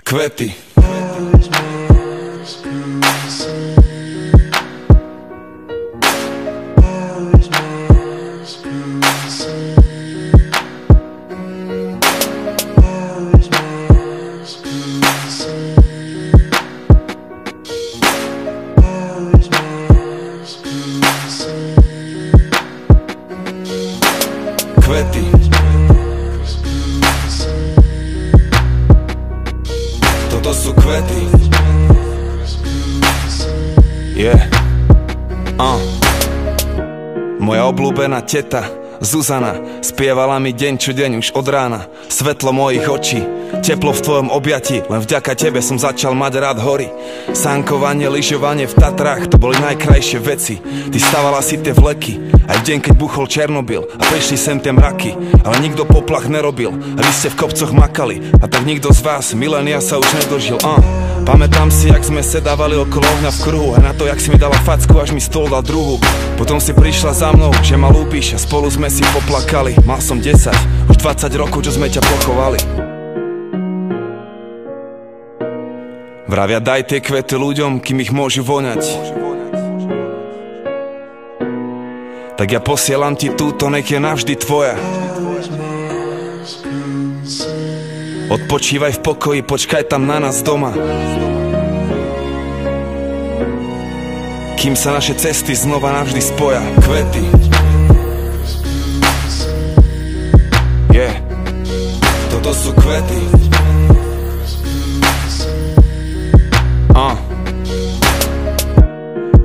Kvety. Kvety. Toto sú kvety. Moja obľúbená teta Zuzana spievala mi deň čo deň už od rána. Svetlo mojich očí, teplo v tvojom objati, len vďaka tebe som začal mať rád hory. Sánkovanie, lyžovanie v Tatrách, to boli najkrajšie veci. Ty stavala si tie vleky, aj v deň keď buchol Černobyl a prišli sem tie mraky, ale nikto poplach nerobil a vy ste v kopcoch makali, a tak nikto z vás milénia sa už nedožil. Pamätám si, jak sme sedávali okolo ohňa v kruhu, a na to, jak si mi dala facku, až mi stôl dal druhú. Potom si prišla za mnou, že ma ľúbiš, a spolu sme si poplakali. Mal som 10, už 20 rokov, čo sme ťa pochovali. Vravia, daj tie kvety ľuďom, kým ich môžu voňať. Tak ja posielam ti túto, nech je navždy tvoja. Odpočívaj v pokoji, počkaj tam na nás doma. Kým sa naše cesty znova navždy spoja. Kvety. Toto sú kvety.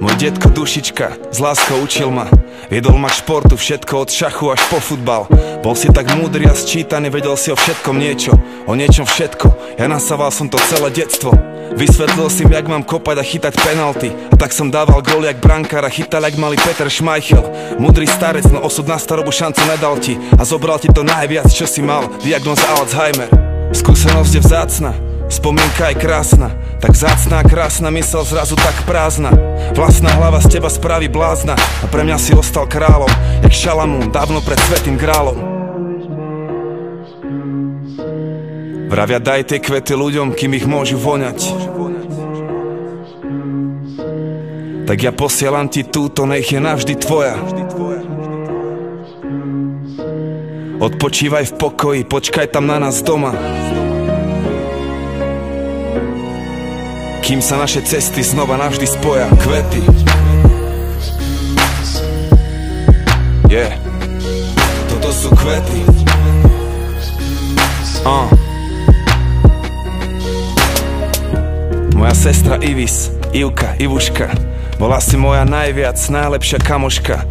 Môj detko Dušička z láskou učil ma, viedol ma k športu, všetko od šachu až po futbal. Bol si tak múdry a sčítaný, vedel si o všetkom niečo, o niečom všetko. Ja nasával som to celé detstvo. Vysvetlil si mi, jak mám kopať a chytať penalty, a tak som dával góly jak brankár a chytal jak malý Peter Schmeichel. Múdry starec, no osud na starobu šancu nedal ti a zobral ti to najviac, čo si mal, diagnóza Alzheimer. Skúsenosť je vzácna, spomienka je krásna, tak vzácna a krásna mysel zrazu tak prázdna. Vlastná hlava z teba spraví blázna a pre mňa si ostal kráľom, jak Šalamún dávno pred svätým grálom. Vravia, daj tie kvety ľuďom, kým ich môžu voňať. Tak ja posielam ti túto, nech je navždy tvoja. Odpočívaj v pokoji, počkaj tam na nás doma. Kým sa naše cesty znova navždy spoja. Kvety. Toto sú kvety. Moja sestra Ivis, Ivka, Ivuška, bola si moja najviac, najlepšia kamoška.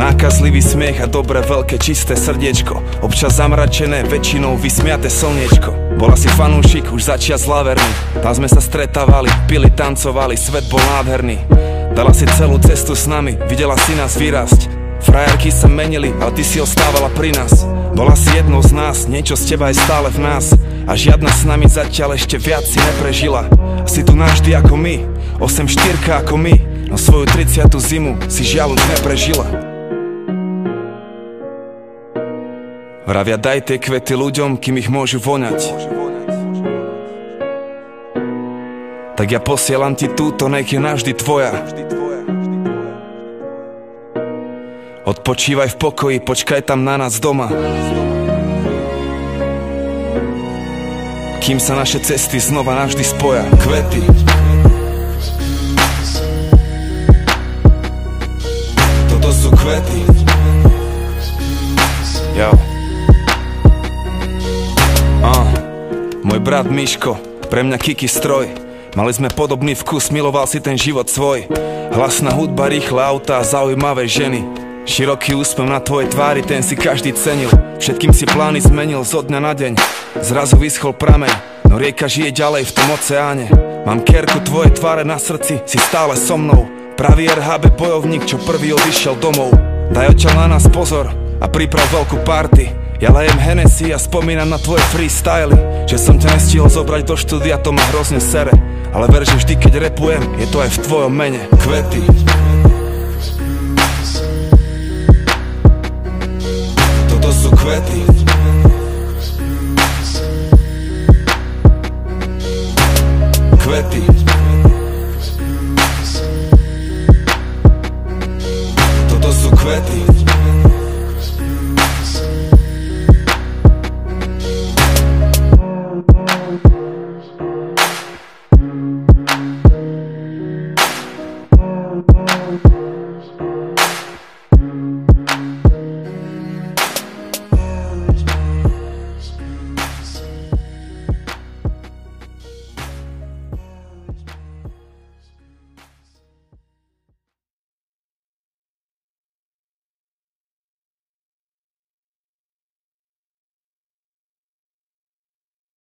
Nákazlivý smiech a dobré, veľké, čisté srdiečko, občas zamračené, väčšinou vysmiaté slniečko. Bola si fanúšik už začias laverný, tam sme sa stretávali, pili, tancovali, svet bol nádherný. Dala si celú cestu s nami, videla si nás vyrásť. Frajerky sa menili, ale ty si ostávala pri nás. Bola si jednou z nás, niečo z teba je stále v nás, a žiadna s nami zatiaľ ešte viac si neprežila. Si tu navždy ako my, 8-4 ako my, no svoju 30. zimu si žiaľ už neprežila. Vravia, daj tie kvety ľuďom, kým ich môžu voňať. Tak ja posielam ti túto, nech je navždy tvoja. Odpočívaj v pokoji, počkaj tam na nás doma. Kým sa naše cesty znova navždy spoja. Kvety. Toto sú kvety. Môj brat Miško, pre mňa Kiki stroj. Mali sme podobný vkus, miloval si ten život svoj. Hlasná hudba, rýchle auta a zaujímavé ženy. Široký úsmev na tvojej tvári, ten si každý cenil. Všetkým si plány zmenil zo dňa na deň. Zrazu vyschol prameň, no rieka žije ďalej v tom oceáne. Mám kerku tvojej tváre na srdci, si stále so mnou. Pravý RHB bojovník, čo prvý odišiel domov. Daj odtiaľ na nás pozor a priprav veľkú party. Ja lejem Hennessy a spomínam na tvoje freestyly. Že som ťa nestihol zobrať do štúdia, to ma hrozne sere. Ale ver, že vždy keď rapujem, je to aj v tvojom mene. Kvety. Toto sú kvety. kvety.